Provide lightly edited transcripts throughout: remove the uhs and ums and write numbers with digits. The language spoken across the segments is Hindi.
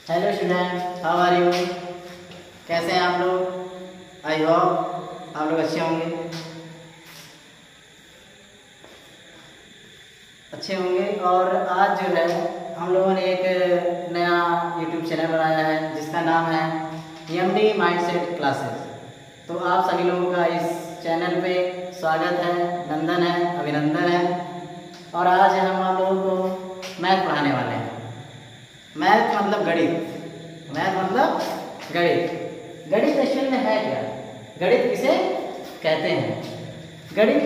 Hello student, how are you? कैसे हैं आप लोग? आई होप आप लोग अच्छे होंगे। और आज जो है हम लोगों ने एक नया यूट्यूब चैनल बनाया है जिसका नाम है एमडी माइंडसेट क्लासेस। तो आप सभी लोगों का इस चैनल पे स्वागत है, नंदन है, अभिनंदन है। और आज हम आप लोगों को मैथ पढ़ाने वाले हैं। मैथ मतलब गणित, मैथ मतलब गणित। गणित एक्चुअल में है क्या? गणित किसे कहते हैं? गणित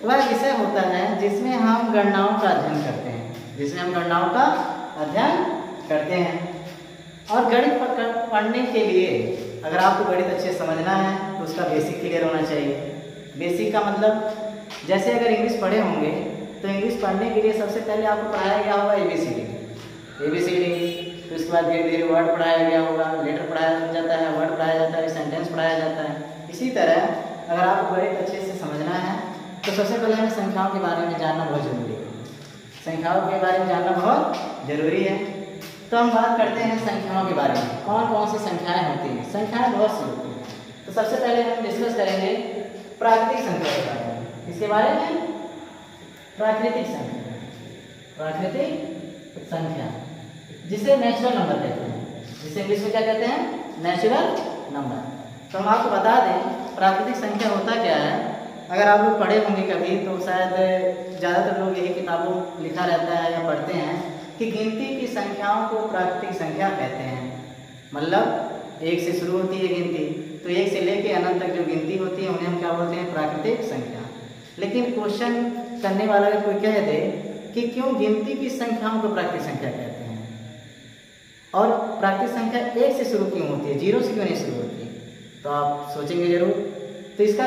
वह विषय होता है जिसमें हम गणनाओं का अध्ययन करते हैं, जिसमें हम गणनाओं का अध्ययन करते हैं। और गणित पढ़ने के लिए अगर आपको गणित अच्छे समझना है तो उसका बेसिक क्लियर होना चाहिए। बेसिक का मतलब जैसे अगर इंग्लिश पढ़े होंगे तो इंग्लिश पढ़ने के लिए सबसे पहले आपको पढ़ाया गया होगा ABCD। तो उसके बाद धीरे धीरे वर्ड पढ़ाया गया होगा, लेटर पढ़ाया जाता है, वर्ड पढ़ाया जाता है, सेंटेंस पढ़ाया जाता है। इसी तरह अगर आपको गणित अच्छे से समझना है तो सबसे पहले हमें संख्याओं के बारे में जानना बहुत जरूरी है। संख्याओं के बारे में जानना बहुत जरूरी है। तो हम बात करते हैं संख्याओं के बारे में। कौन कौन सी संख्याएं होती हैं? संख्याएं बहुत सी होती हैं। तो सबसे पहले हम डिस्कस करेंगे प्राकृतिक संख्या के बारे में। इसके बारे में प्राकृतिक संख्या, प्राकृतिक संख्या जिसे नेचुरल नंबर कहते हैं, जिसे इंग्लिश में क्या कहते हैं? Natural number. तो हम आपको बता दें प्राकृतिक संख्या होता क्या है। अगर आप लोग पढ़े होंगे कभी तो शायद ज़्यादातर लोग यही किताबों लिखा रहता है या पढ़ते हैं कि गिनती की संख्याओं को प्राकृतिक संख्या कहते हैं। मतलब एक से शुरू होती है गिनती, तो एक से लेके अनंत तक जो गिनती होती है उन्हें हम क्या बोलते हैं? प्राकृतिक संख्या। लेकिन क्वेश्चन करने वाला अगर कोई कह दे कि क्यों गिनती की संख्याओं को प्राकृतिक संख्या कहते हैं और प्राकृतिक संख्या एक से शुरू क्यों होती है, जीरो से क्यों नहीं शुरू होती, तो आप सोचेंगे जरूर। तो इसका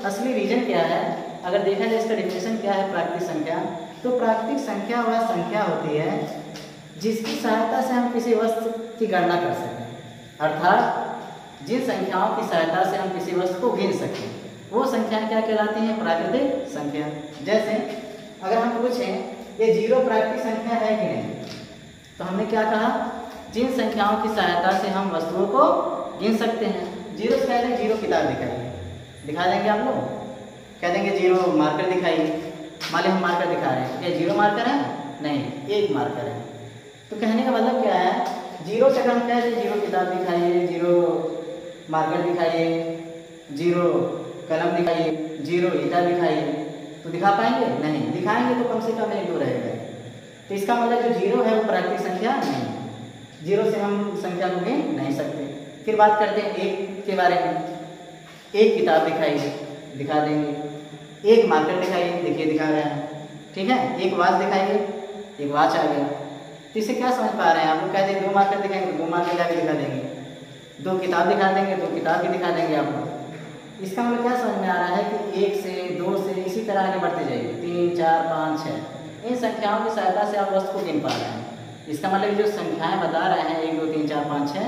असली रीजन क्या है? अगर देखा जाए इसका डिफिनेशन क्या है प्राकृतिक संख्या, तो प्राकृतिक संख्या वह संख्या होती है जिसकी सहायता से हम किसी वस्तु की गणना कर सकें। अर्थात जिन संख्याओं की सहायता से हम किसी वस्तु को गिन सकें वो संख्याएं क्या कहलाती हैं? प्राकृतिक संख्या। जैसे अगर हम पूछें ये जीरो प्राकृतिक संख्या है कि नहीं, तो हमने क्या कहा? जिन संख्याओं की सहायता से हम वस्तुओं को गिन सकते हैं। जीरो से पहले जीरो किताब दिखाइए, दिखा देंगे आप लोग, कह देंगे जीरो मार्कर दिखाइए। मान लीजिए हम मार्कर दिखा रहे हैं, क्या जीरो मार्कर है? नहीं, एक मार्कर है। तो कहने का मतलब क्या है? जीरो से अगर हम कह दें जीरो किताब दिखाइए, जीरो मार्कर दिखाइए, जीरो कलम दिखाइए, जीरो ईटा दिखाइए, तो दिखा पाएंगे? नहीं दिखाएंगे तो कम से कम एक दो रहेगा। तो इसका मतलब जो जीरो है वो प्राकृतिक संख्या नहीं है। जीरो से हम संख्या को गिन नहीं सकते। फिर बात करते हैं एक के बारे में। एक किताब दिखाइए, दिखा देंगे। एक मार्कर दिखाइए, देखिए दिखा रहे हैं, ठीक है। एक वॉच दिखाइए, एक वॉच आ गया। तो इसे क्या समझ पा रहे हैं आप लोग? कहते हैं दो मार्कर दिखाएंगे, दो मार्कर जाके दिखा देंगे। दो किताब दिखा देंगे, दो किताब भी दिखा देंगे आप लोग। इसका मतलब क्या समझ में आ रहा है कि एक से, दो से, इसी तरह आगे बढ़ते जाइए, 3, 4, 5, 6 इन संख्याओं की सहायता से आप वस्तु को गिन पा रहे हैं। इसका मतलब जो संख्याएं बता रहे हैं 1, 2, 3, 4, 5, 6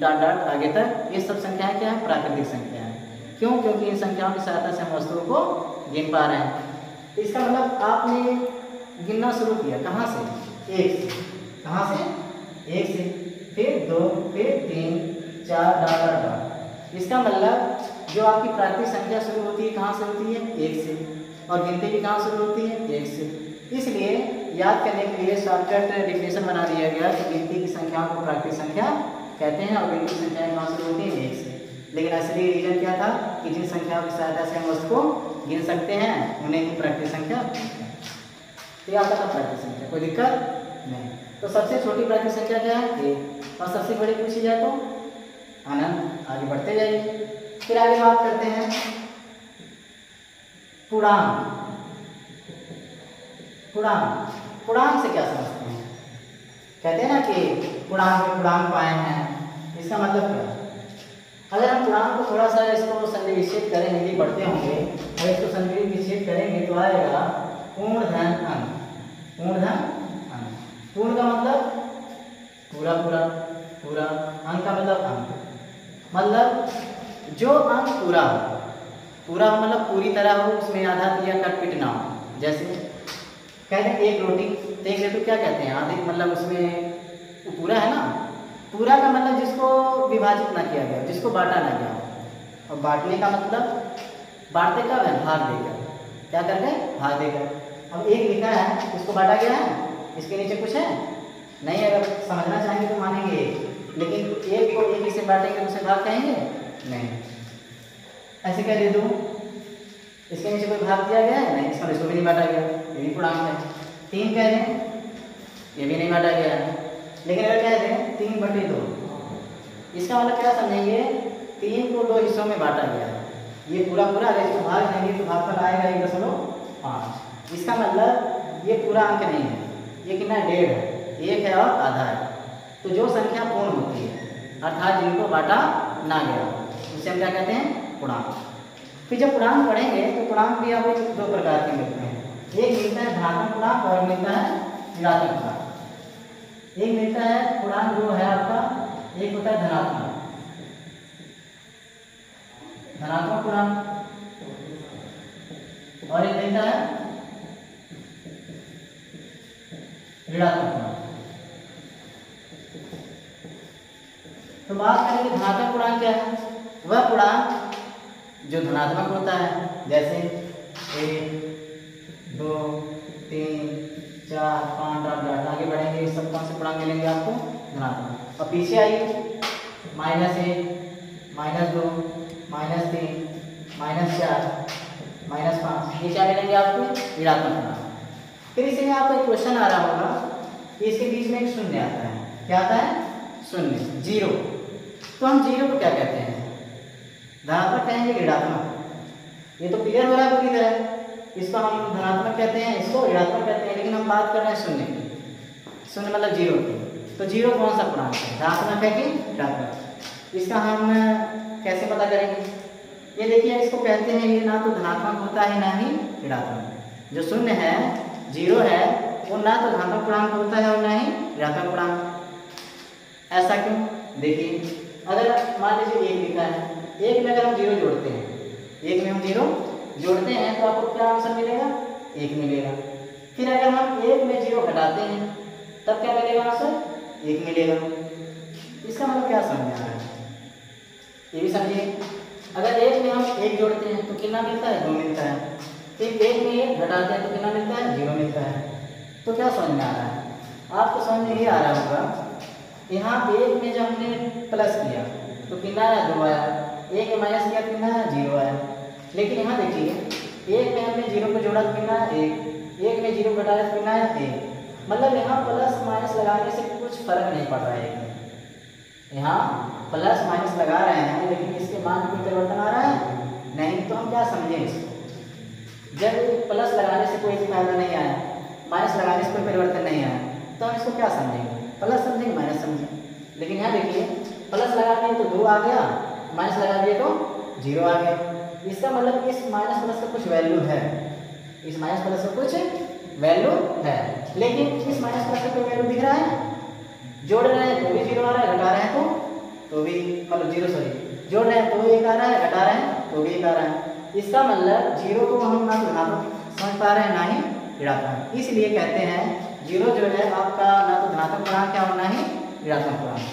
डॉट डॉट आगे तक, ये सब संख्याएं क्या है? प्राकृतिक संख्या है। क्यों? क्योंकि इन संख्याओं की सहायता से हम वस्तुओं को गिन पा रहे हैं। इसका मतलब आपने गिनना शुरू किया कहाँ से? एक से। कहाँ से? एक से, फिर दो, फिर 3, 4 डॉट डॉट डॉट। इसका मतलब जो आपकी प्राकृतिक संख्या शुरू होती है कहाँ से होती है? एक से। और गिनती भी कहाँ शुरू होती है? एक से। इसलिए याद करने के लिए शॉर्टकट डिफिनेशन बना दिया गया कि गिनती की संख्याओं को प्राकृतिक संख्या कहते हैं और गिनती की संख्याएं कहाँ शुरू होती हैं? एक से। लेकिन असली रीजन क्या था कि जिन संख्याओं की सहायता से हम उसको गिन सकते हैं उन्हें ही प्राकृतिक संख्या। तो ये आपका था प्राकृतिक संख्या, कोई दिक्कत नहीं। तो सबसे छोटी प्राकृतिक संख्या क्या है? एक। और सबसे बड़ी पूछी जाए तो अनंत। आगे बढ़ते जाइए। फिर आगे बात करते हैं पूर्णांक। पूर्णांक, पूर्णांक से क्या समझते हैं? कहते हैं ना कि पूर्णांक में पूर्णांक पाए हैं। इसका मतलब क्या? अगर हम पूर्णांक को थोड़ा सा इसको संनिवेशित करें, हिंदी पढ़ते होंगे, अगर इसको संनिवेशित करेंगे तो आएगा पूर्ण धन अंक। पूर्ण धन अंक। पूर्ण का मतलब पूरा पूरा, पूरा। अंक का मतलब अंक, मतलब जो अंक पूरा हो, पूरा मतलब पूरी तरह हो, उसमें आधा या कट पिट ना हो। जैसे कहते हैं एक रोटी, तो एक रोटी क्या कहते हैं? आधे, मतलब उसमें पूरा है ना, किया गया जिसको बांटा ना गया। और बांटने का मतलब बांटते कब है, भाग देकर, क्या करके, भाग देकर। अब एक लिखा है इसको बांटा गया है, इसके नीचे कुछ है नहीं, अगर समझना चाहेंगे तो मानेंगे, लेकिन एक को एक से बांटेंगे तो उसे भाग कहेंगे नहीं। ऐसे क्या दे दूँ, इसके नीचे कोई भाग दिया गया है नहीं, इसको भी नहीं बांटा गया, ये भी पूर्णांक है। 3 कह दें, ये भी नहीं बांटा गया है। लेकिन अगर कह दें 3/2, इसका मतलब क्या समझेंगे, 3 को 2 हिस्सों में बांटा गया है, ये पूरा अगर इसको भाग देंगे तो भागफल आएगा 1.5। इसका मतलब ये पूरा अंक नहीं है, ये कितना 1.5 है, 1 है और आधा है। तो जो संख्या पूर्ण होती है अर्थात जिनको बांटा ना गया उसे हम क्या कहते हैं, पूर्णांक। फिर जब पूर्णांक पढ़ेंगे तो पूर्णांक भी आपको 2 प्रकार के मिलते हैं, एक मिलता है धनात्मक पूर्णांक और मिलता है ऋणात्मक पूर्णांक। एक मिलता है पूर्णांक जो है आपका, एक होता है धनात्मक पूर्णांक और एक मिलता है ऋणात्मक पूर्णांक। तो बात करेंगे धनात्मक पूर्णांक क्या है, वह पूर्णांक जो धनात्मक होता है, जैसे 1, 2, 3, 4, 5 आगे बढ़ेंगे, सब कौन से पूर्णांक मिलेंगे आपको, धनात्मक। और पीछे आइए, -1, -2, -3, -4, -5, ये क्या मिलेंगे आपको, ऋणात्मक पूर्णांक। फिर इसी में आपको एक क्वेश्चन आ रहा होगा कि इसके बीच में एक शून्य आता है, क्या आता है, शून्य, 0। तो हम 0 को क्या कहते हैं, धनात्मक कहेंगे ऋणात्मक। ये तो क्लियर हो रहा है पूरी तरह, इसको हम धनात्मक कहते हैं, इसको ऋणात्मक कहते हैं, लेकिन हम बात कर रहे हैं शून्य की, शून्य मतलब 0 की। तो 0 कौन सा पूर्णांक है, धनात्मक है कि ऋणात्मक, इसका हम कैसे पता करेंगे। ये देखिए, इसको कहते हैं, ये ना तो धनात्मक होता है ना ही ऋणात्मक। जो शून्य है, 0 है, वो ना तो धनात्मक पूर्णांक होता है और ना ही ऋणात्मक पूर्णांक। ऐसा क्यों, देखिए, अगर मान लीजिए 1 लिखा है, 1 में अगर हम 0 जोड़ते हैं, 1 में हम 0 जोड़ते हैं तो आपको क्या आंसर मिलेगा, 1 मिलेगा। फिर अगर हम 1 में 0 घटाते हैं तब क्या मिलेगा आंसर, 1 मिलेगा। इसका मतलब क्या समझ आ रहा है, ये भी समझिए। अगर 1 में हम 1 जोड़ते हैं तो कितना मिलता है, 2 मिलता है। फिर 1 में 1 घटाते हैं तो कितना मिलता है, 0 मिलता है। तो क्या समझ में आ रहा है, आपको समझ में ये आ रहा होगा, यहाँ 1 में जब हमने प्लस किया तो कितना आया, 2 आया, 1 में माइनस किया कितना आया, 0 आया। लेकिन यहाँ देखिए, 1 में हमने 0 को जोड़ा तो कितना आया, 1 में 0 घटाया तो कितना आया, 1। मतलब यहाँ प्लस माइनस लगाने से कुछ फर्क नहीं पड़ रहा है, यहाँ प्लस माइनस लगा रहे हैं लेकिन इसके मान में कोई परिवर्तन आ रहा है नहीं। तो हम क्या समझें इसको, जब प्लस लगाने से कोई फायदा नहीं आया, माइनस लगाने से कोई परिवर्तन नहीं आया, तो हम इसको क्या समझेंगे, प्लस समझेंगे, माइनस समझेंगे। लेकिन यहाँ देखिए, प्लस लगा दिए तो 2 आ गया, माइनस लगा दिए तो 0 आ गया। इसका मतलब इस माइनस प्लस का कुछ वैल्यू है, इस माइनस प्लस का कुछ वैल्यू है। लेकिन इस माइनस प्लस का कोई वैल्यू दिख रहा है, जोड़ रहे हैं तो भी 0 आ रहा है, घटा रहे हैं तो भी, मतलब 0 सॉरी, जोड़ रहे हैं तो 1 आ रहा है, घटा रहे हैं तो भी 1 आ रहा है। इसका मतलब 0 को हम ना तो धनात्मक समझ पा रहे हैं ना ही ऋणात्मक। इसलिए कहते हैं 0 जो है आपका ना तो धनात्मक पूर्णांक है और ना ही ऋणात्मक पूर्णांक।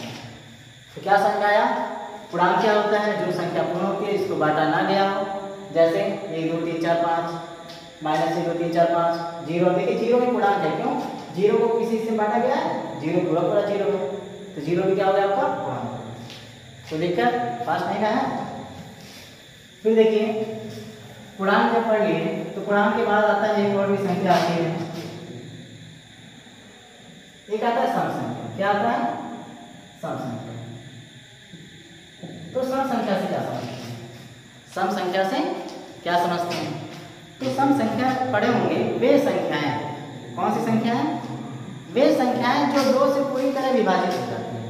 तो क्या समझ आया, पूर्णांक क्या होता है, जो संख्या पूर्ण होती है इसको बांटा ना गया हो, जैसे 1 2 3 4 5, -1 2 3 4 5, 0। देखिए 0 भी पूर्णांक है, क्यों, 0 को किसी से बांटा गया है, 0 पूरा 0 है, तो 0 भी क्या हो गया आपका पूर्णांक। तो देखकर पास नहीं रहा है। फिर देखिए, पूर्णांक जब पढ़ लिए तो पूर्णांक के बाद आता है एक और भी संख्या आती है, एक आता है सम संख्या। क्या आता है, सम संख्या। तो सम संख्या से क्या समझते हैं, सम संख्या से क्या समझते हैं, तो सम संख्या पढ़े होंगे, वे संख्याएं, कौन सी संख्याएं, वे संख्याएं जो 2 से पूरी तरह विभाजित हो जाती हैं,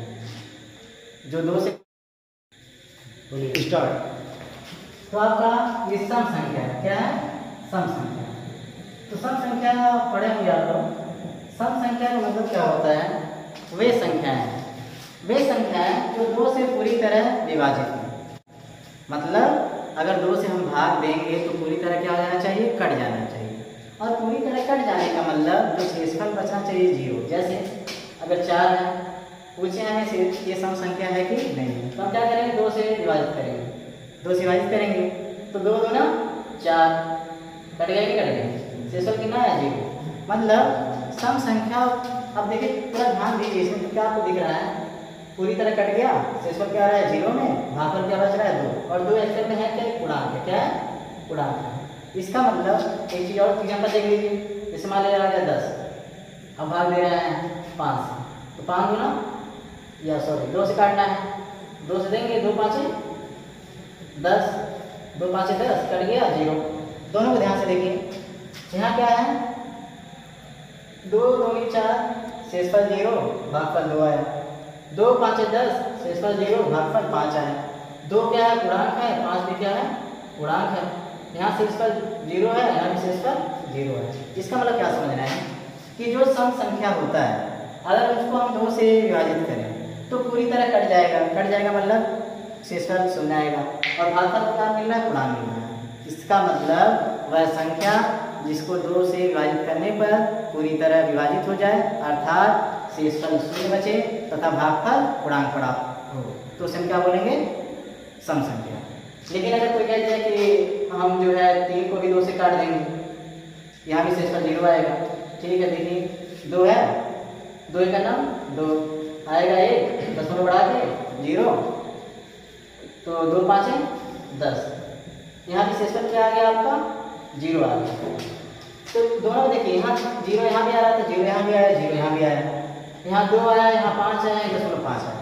जो 2 से स्टार्ट। तो आपका ये सम संख्या है, क्या है, सम संख्या। तो सम संख्या पढ़े होंगे आप लोग, सम संख्या का मतलब क्या होता है, वे संख्याएं जो 2 से पूरी तरह विभाजित हैं। मतलब अगर 2 से हम भाग देंगे तो पूरी तरह क्या हो जाना चाहिए, कट जाना चाहिए। और पूरी तरह कट जाने का मतलब जो शेषफल बचना चाहिए 0। जैसे अगर 4 है पूछे हमें से ये सम संख्या है कि नहीं, तो हम क्या करेंगे, 2 से विभाजित करेंगे, 2 से विभाजित करेंगे तो 2 दूना 4, कट गया कि कट गया, शेषफल कितना है 0। मतलब सम संख्या, अब देखिए पूरा ध्यान दीजिए इसमें, क्या आपको दिख रहा है, पूरी तरह कट गया, शेषफल क्या आ रहा है 0 में, भागफल क्या बच रहा है 2, और 2 एक्चुअल में है क्या, पूर्णांक है, क्या है पूर्णांक है। इसका मतलब एक चीज और एग्जाम्पल देख लीजिए, जैसे मान लिया गया 10, अब भाग दे रहे हैं 5 से, तो 5 दूना या सॉरी 2 से काटना है, 2 से देंगे, 2 5 10, 2 5 10, कट गया 0। दोनों को ध्यान से देखिए, यहाँ क्या है, 2 2 4, शेषफल 0, भागफल 2 आया, 2 5 10, शेषफल 0, भागफल 5 आया। 2 क्या है, पूर्णांक है, 5 भी क्या है, पूर्णांक है। यहाँ शेषफल 0 है, यहाँ भी शेषफल 0 है। इसका मतलब क्या समझना है कि जो सम संख्या होता है, अगर उसको हम 2 से विभाजित करें तो पूरी तरह कट जाएगा, कट जाएगा मतलब शेषफल 0 आएगा, और भागफल क्या मिल रहा है, पूर्णांक मिल रहा है। इसका मतलब वह संख्या जिसको 2 से विभाजित करने पर पूरी तरह विभाजित हो जाए, अर्थात शेषफल 0 बचे तथा भागफल पूर्णांक प्राप्त हो, तो उसे हम क्या बोलेंगे, सम संख्या। लेकिन अगर कोई कहते हैं कि हम जो है 3 को भी 2 से काट देंगे, यहाँ भी शेषफल 0 आएगा, ठीक है, देखिए 2 है, 2 का नाम 2 आएगा, 1 10 बढ़ा के 0, तो 2 5 10, यहाँ भी शेषफल क्या आ गया आपका 0 आ गया। तो दोनों देखिए, यहाँ 0 यहाँ भी आ रहा था, 0 यहाँ भी आया, 0 यहाँ भी आया, यहाँ 2 आया, यहाँ 5 आया, 10.5 आया,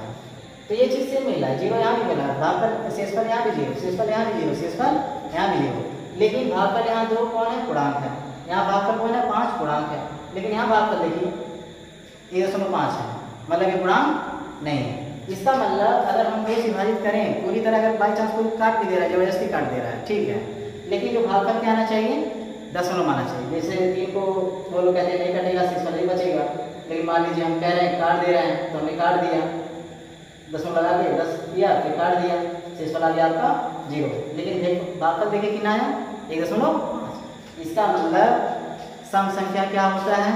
तो ये चीज़ सेम मिल रहा है, 0 यहाँ भी मिला, भागफल शेषफल यहाँ भी 0, शेषफल यहाँ भी 0, शेषफल यहाँ भी 0, लेकिन भागफल यहाँ 2 कौन है, पूर्णांक है, यहाँ भागफल कौन है, 5 पूर्णांक है, लेकिन यहाँ भागफल देखिए 1.5 है, मतलब ये पूर्णांक नहीं है। इसका मतलब अगर हम 2 से विभाजित करें पूरी तरह, अगर बाई चांस कोई काट भी दे रहा है, जबरदस्ती काट दे रहा है, ठीक है, लेकिन जो भागफल क्या आना चाहिए, दशमलव माना चाहिए। जैसे 3 को वो लोग कहते हैं नहीं कटेगा, शेषफल नहीं बचेगा, लेकिन मान लीजिए हम कह रहे हैं काट दे रहे हैं, तो हमने काट दिया, दशमलव लगा के 10 किया, फिर काट दिया, शेषफल आ गया आपका 0, लेकिन देखो भागफल देखिए कितना है, 1.5। इसका मतलब सम संख्या क्या होता है,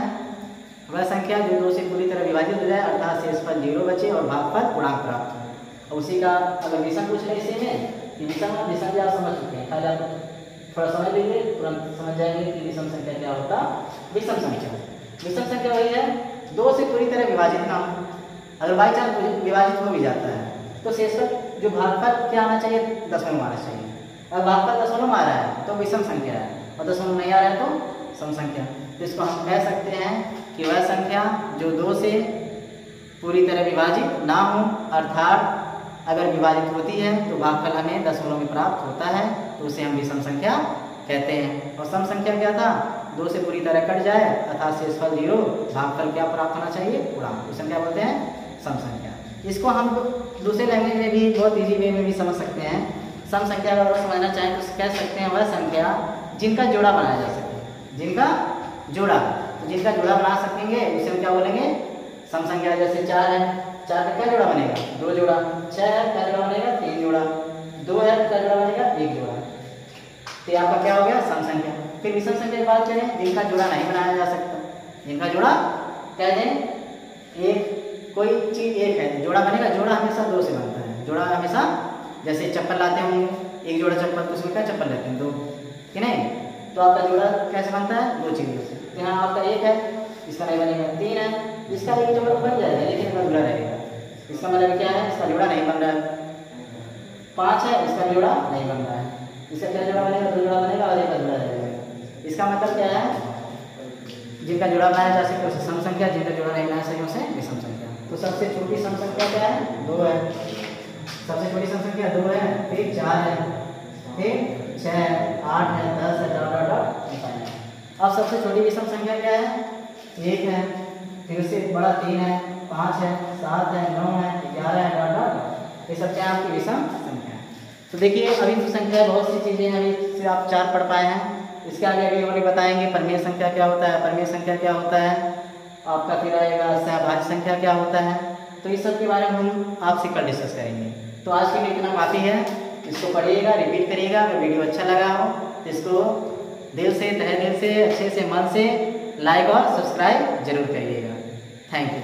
वह संख्या जो 2 से पूरी तरह विभाजित हो जाए, अर्थात शेषफल 0 बचे और भागफल पूर्णांक प्राप्त हो। और उसी का अगर विषम पूछ रहे इसी में, कि विषम भी आप समझ चुके हैं, खाली आप थोड़ा समझ लीजिए, तुरंत समझ जाएंगे कि विषम संख्या क्या होता। विषम संख्या, विषम संख्या वही है 2 से पूरी तरह विभाजित ना हो, अगर बाई चांस विभाजित हो भी जाता है तो शेषफल जो भागफल क्या आना चाहिए, दशमलव आना चाहिए। अगर भागफल दशमलव आ रहा है तो विषम संख्या है, और दशमलव नहीं आ रहा है तो सम संख्या। तो इसको हम कह सकते हैं कि वह संख्या जो 2 से पूरी तरह विभाजित ना हो, अर्थात अगर विभाजित होती है तो भागफल हमें दशमलव में प्राप्त होता है, तो उसे हम विषम संख्या कहते हैं। और सम संख्या क्या था, 2 से पूरी तरह कट जाए, अर्थात शेषफल 0, भागफल क्या प्राप्त होना चाहिए, पूर्णांक, उसे क्या बोलते हैं, सम संख्या। इसको हम दूसरे लैंग्वेज में भी बहुत इजी वे में भी समझ सकते हैं। सम संख्या अगर समझना चाहें तो कह सकते हैं वह संख्या जिनका जोड़ा बनाया जा सके, जिनका जोड़ा, तो जिनका जोड़ा बना सकेंगे उसे हम क्या बोलेंगे, सम संख्या। जैसे 4 है, 4 का क्या जोड़ा बनेगा, 2 जोड़ा, 6 है क्या जोड़ा बनेगा, 3 जोड़ा, 2 है क्या जोड़ा बनेगा, 1 जोड़ा, तो आपका क्या हो गया, सम संख्या। फिर विषम संख्या की बात करें, जिनका जोड़ा नहीं बनाया जा सकता, जिनका जोड़ा कह दें एक कोई चीज एक है, जोड़ा बनेगा, जोड़ा हमेशा 2 से बनता है, जोड़ा हमेशा, जैसे चप्पल लाते होंगे, एक जोड़ा चप्पल, तो उसमें क्या चप्पल लेते हैं 2, कि नहीं, तो आपका जोड़ा कैसे बनता है, 2 चीजों से। तो यहाँ आपका 1 है, इसका नहीं बनेगा, 3 है, इसका एक जोड़ा बन जाएगा लेकिन इसका जोड़ा रहेगा, इसका मतलब क्या है, इसका जोड़ा नहीं बन रहा है। 5 है, इसका जोड़ा नहीं बन रहा है, इसका क्या जोड़ा बनेगा, 2 जोड़ा बनेगा और 1 का जोड़ा रहेगा। इसका मतलब क्या है, जिनका जोड़ा बनाया जा सके उसे सम संख्या, जिनका जोड़ा नहीं बनाया सके उसे विषम संख्या। तो सबसे छोटी सम संख्या क्या है, 2 है, सबसे छोटी सम संख्या 2 है, फिर 4 है, फिर 6 है, 8 है, 10 है, डॉट। अब सबसे छोटी विषम संख्या क्या है, 1 है, फिर उससे बड़ा 3 है, 5 है, 7 है, 9 है, 11 है, डॉट। ये सब क्या है, आपकी विषम संख्या। तो देखिए अभी तो संख्या बहुत सी चीज़ें हैं, अभी से आप 4 पढ़ पाए हैं, इसके आगे अभी हम बताएंगे परिमेय संख्या क्या होता है, परिमेय संख्या क्या होता है, आपका फिर आएगा सहभाज्य संख्या क्या होता है। तो इस सब के बारे में हम आपसे कल डिस्कस करेंगे। तो आज के लिए इतना काफ़ी है, इसको पढ़िएगा, रिपीट करिएगा। अगर वीडियो अच्छा लगा हो तो इसको दिल से, तहे दिल से, अच्छे से, मन से लाइक और सब्सक्राइब जरूर करिएगा। Thank you.